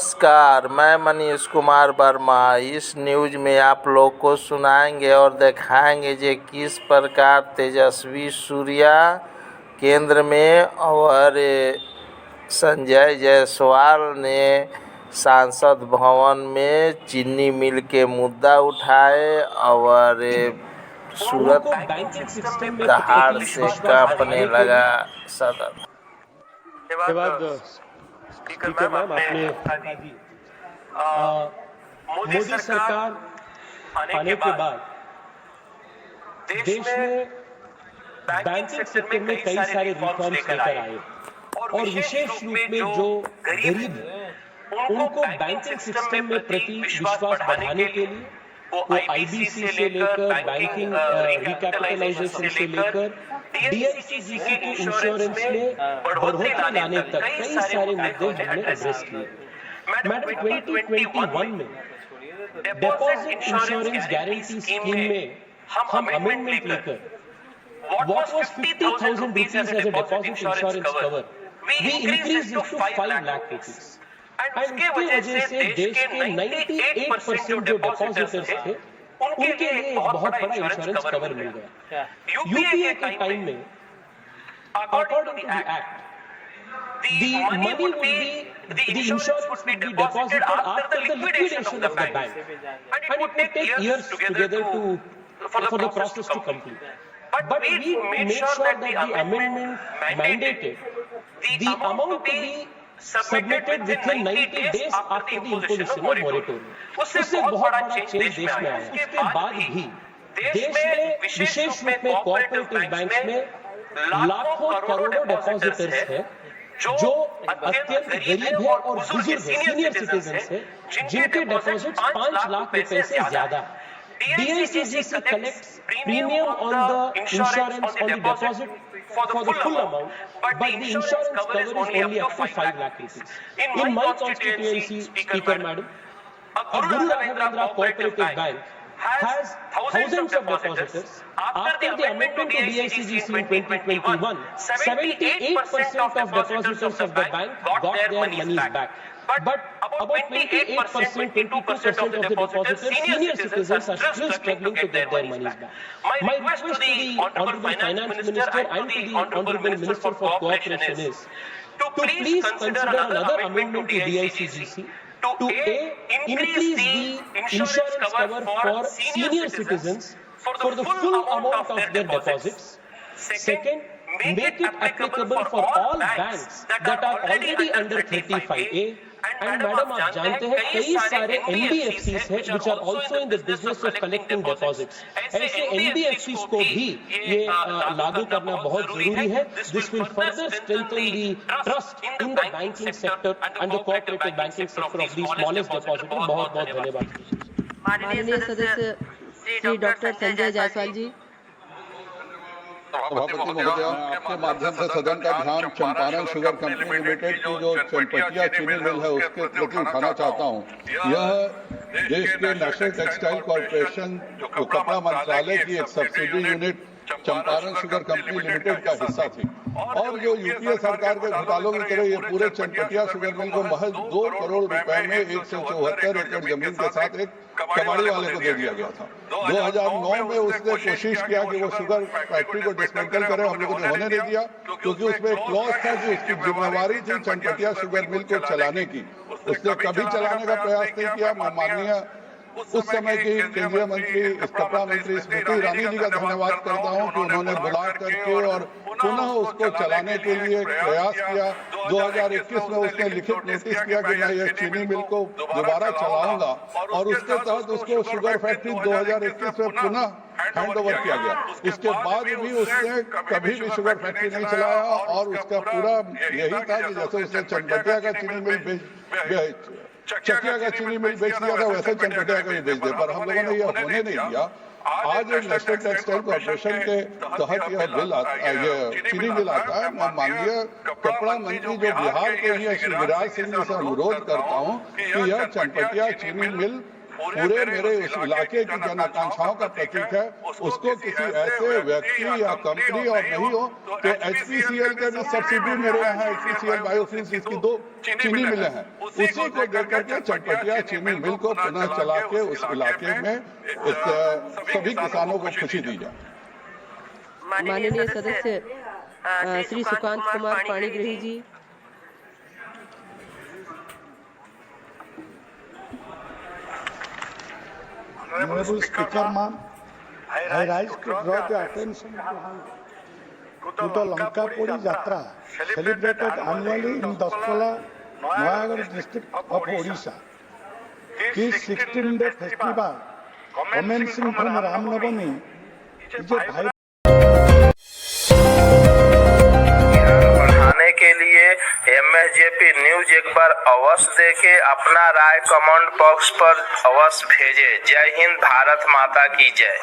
नमस्कार, मैं मनीष कुमार वर्मा। इस न्यूज़ में आप लोग को सुनाएंगे और दिखाएंगे कि किस प्रकार तेजस्वी सूर्या केंद्र में और संजय जायसवाल ने सांसद भवन में चीनी मिल के मुद्दा उठाए और सूरत दहाड़ से कांपने लगा सदन। स्पीकर मैम, आपने मोदी सरकार आने के बाद देश में बैंकिंग सेक्टर में कई सारे रिफॉर्म्स लेकर आए और विशेष रूप में जो गरीब हैं उनको बैंकिंग सिस्टम में प्रति विश्वास बढ़ाने के लिए वो आईबीसी से लेकर बैंकिंग रिकैपिटलाइजेशन से लेकर डीआईसीजीसी के इंश्योरेंस में बढ़ोतरी लाने तक कई सारे मुद्दे हमने एड्रेस किए। मैडम, 2021 में डिपॉजिट इंश्योरेंस गारंटी स्कीम में हम अमेंडमेंट लेकर what was 50,000 rupees as a deposit insurance cover, we increased it to 5 lakh rupees. And उसकी वजह से देश के 98% जो डिपॉजिटर्स थे उनके लिए एक बहुत बड़ा इंश्योरेंस कवर मिल गया। यूपीए के टाइम में according to the act, the money would be, the insurance would be deposited after the liquidation of the bank, and it would take years together for the process to complete. But we made sure that the amendment mandated the amount to be submitted within 90 days after the imposition of moratorium. उससे बहुत बड़ा change देश में आया। उसके बाद भी देश में विशेष रूप में कोऑपरेटिव बैंक्स में लाखों करोड़ों डिपॉजिटर्स हैं जो अत्यंत गरीब है और बुजुर्ग है, सीनियर सिटीजन्स है, जिनके डिपॉजिट 5 लाख रुपए से ज्यादा। DICGC collects premium on the insurance on the deposit for the full amount, but the insurance cover is only up to 5 lakh rupees. In my constituency, Speaker Madam, a Guru Raghavendra Cooperative Bank has thousands of depositors. After the amendment to DICGC in 2021, 78% of depositors of the bank got their monies back. But about 28%, 22% of the depositors, senior citizens, are still struggling to get their monies back. My request to the Honorable Finance Minister and to the Honorable Minister for Cooperation is to please consider another amendment to DICGC to increase the insurance cover for senior citizens for the full amount of their deposits. Second, make it applicable for all banks that are already under 35A. And madam, आप जानते हैं कई सारे NBFCs हैं which are also in the business of collecting deposits. ऐसे NBFCs को भी ये लागू करना बहुत जरूरी है. This will further strengthen the trust in the banking sector and the cooperative banking sector of the smallest depositors. बहुत बहुत धन्यवाद. माननीय सदस्य श्री डॉक्टर संजय जायसवाल जी। सभापति महोदय, आपके माध्यम से सदन का ध्यान चंपारण शुगर कंपनी लिमिटेड की जो चनपटिया चीनी मिल है उसके प्रति उठाना चाहता हूं। यह देश के नेशनल टेक्सटाइल कॉर्पोरेशन जो कपड़ा मंत्रालय की एक subsidy unit Champaran sugar company limited का हिस्सा थी और जो यूपीए सरकार के घोटालों की तरह ये पूरे चनपटिया शुगर मिल को महज 2 करोड़ रुपए में 174 एकड़ जमीन के साथ एक कबाड़ी वाले को दे दिया गया था। 2009 में उसने कोशिश किया कि वो शुगर फैक्ट्री को डिसमेंटल करे, हम लोगों ने होने नहीं दिया क्योंकि उसमें एक क्लॉज था कि उसकी जिम्मेवारी थी चनपटिया शुगर मिल को चलाने की। उसने कभी चलाने का प्रयास नहीं किया। मैं माननीय उस समय की केंद्रीय मंत्री कपड़ा मंत्री स्मृति ईरानी जी का धन्यवाद करता हूं कि उन्होंने बुला करके और पुनः उसको चलाने के लिए प्रयास किया। 2021 में उसने लिखित नोटिस किया कि मैं यह चीनी मिल को दोबारा चलाऊंगा और उसके तहत उसको शुगर फैक्ट्री 2021 में पुनः हैंड ओवर किया गया। इसके बाद भी उसने कभी भी शुगर फैक्ट्री नहीं चलाया और उसका पूरा यही था कि जैसे उसने चनपटिया का चीनी मिल चकिया का चीनी मिल बेच दिया था वैसे चनपटिया का ही बेच दिया, पर हम लोगों ने यह होने नहीं दिया। आज नेशनल टेक्सटाइल कॉर्पोरेशन के तहत यह बिल आता है, ये चीनी मिल आता है। मैं माननीय कपड़ा मंत्री जो बिहार के ही शिवराज सिंह जी से अनुरोध करता हूं कि यह चनपटिया चीनी मिल पूरे मेरे उस इलाके की जन आकांक्षाओं का प्रतीक है, उसको किसी ऐसे व्यक्ति या कंपनी और नहीं हो तो HPCL के भी सब्सिडी मेरे यहाँ HPCL बायोफ्यूल्स इसकी 2 चीनी मिलें हैं, उसी को देकर के चनपटिया चीनी मिल को पुनः चला के उस इलाके में सभी किसानों को खुशी दी जाए। माननीय सदस्य श्री सुकांत कुमार पाणिग्रही जी। Honorable Speaker, ma'am, I rise to draw the attention to the Lankapuri Jatra, celebrated annually in Daspala, Noyagarh district of Odisha. This 16-day festival, commencing from Ramnavami, is a vibrant बढ़ाने के लिए MSJP न्यूज एक बार अवश्य देखे, अपना राय comment box पर अवश्य भेजे। जय हिंद, भारत माता की जय।